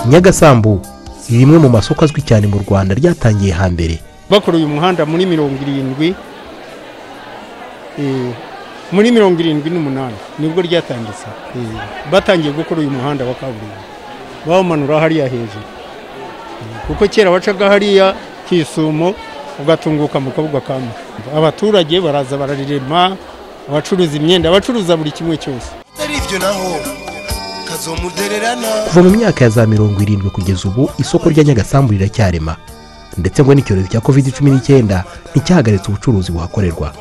Nyagasambu rimwe mu masoko azwi cyane mu Rwanda ryatangiye hambere. Bakora uyu muhanda muri 70 muri 78 nibwo ryatangitse. Batangiye gukora uyu muhanda wa kaburimbo. Bawumanura hariya hejuru. Kuko kera wacaga hariya Kisumo ugatunguka mu kabuga kamwe. Abaturage baraza bararirema, abacuruza imyenda, abacuruza buri kimwe cyose. Ari ivyo naho kazomudererana. Kuva mu myaka ya za 70 kugeza ubu isoko rya Nyagasambu riracyarema. Ndetse ngo n'icyorezo cya COVID-19 nticyahagaritse ubucuruzi buhakorerwa.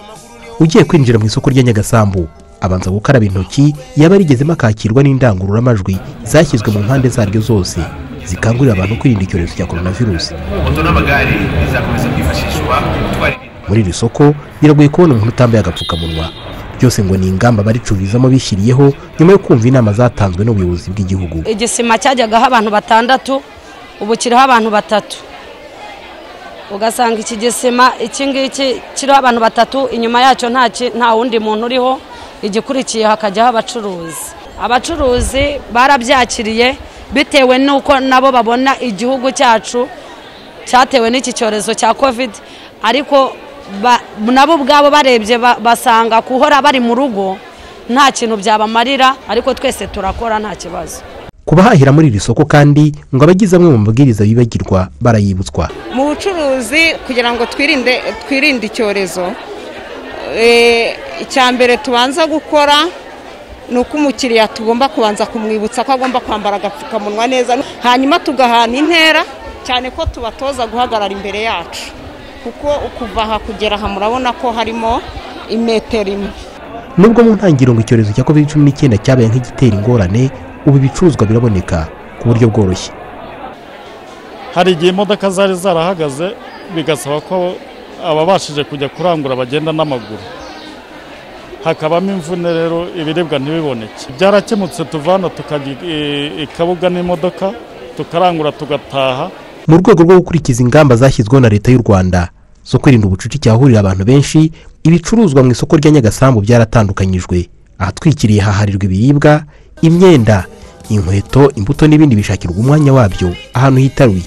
Ugiye kwinjira mu isoko rya Nyagasambu abanza gukaraba intoki yaba rigezemo akakirwa n'indangururamajwi zashyizwe mu mpande zaryo zose zikangurira abantu kwirinda icyorezo cya coronavirus. Muri iri soko biragoye kubona umuntu utambaye agapfukamunwa. Byose ngo ni ingamba baricururizamo bishyiriyeho nyuma yo kumva inama zatanzwe n'ubuyobozi bw'igihugu. Igisima cyajyagaho abantu 6 ubu kiriho abantu 3. Ugasanga iki gisima iki ngiki kiriho abantu 3 inyuma yacyo nta wundi muntu uriho, igikurikiye hakajyaho abacuruzi barabyakiriye bitewe nuko nabo babona igihugu cyacu cyatewe n'iki cyorezo cya COVID, ariko nabo ubwabo barebye basanga kuhora bari mu rugo nta kintu byabamarira, ariko twese turakora nta kibazo. Kubahahira muri iri soko kandi ngo abagize amwe mu mabwiriza bibagirwa barayibutswa. Mu bucuruzi kugira ngo twirinde icyorezo, icyambere tubanza gukora nuko umukiriya tugomba kubanza kumwibutsa ko agomba kwambara agapfukamunwa neza, hanyuma tugahana intera cyane ko tubatoza guhagarara imbere yacu, kuko ukuva aha kugera aha murabona ko harimo imetero imwe. Nubwo mu ntangiriro ngo icyorezo cya COVID-19 cyabaye nk'igitera ingorane, ubu ibicuruzwa biraboneka ku buryo bworoshye. Hari igihe imodoka zari zarahagaze bigasaba ko ababashije kujya kurangura bagenda n'amaguru, hakabamo imvune rero ibiribwa ntibiboneke. Byarakemutse tuvana tukajya ikabuga n'imodoka tukarangura tugataha. Mu rwego rwo gukurikiza ingamba zashyizweho na leta y'u Rwanda zo kwirinda ubucucike ahurira abantu benshi, ibicuruzwa mu isoko rya Nyagasambu byaratandukanyijwe. Ahatwikiriye haharirwa ibiribwa, imyenda, inkweto, imbuto n'ibindi bishakirwa umwanya wabyo ahantu hitaruye.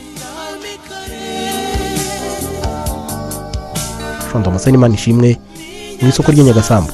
Fondo Masani Manishimwe mu isoko rya Nyagasambu.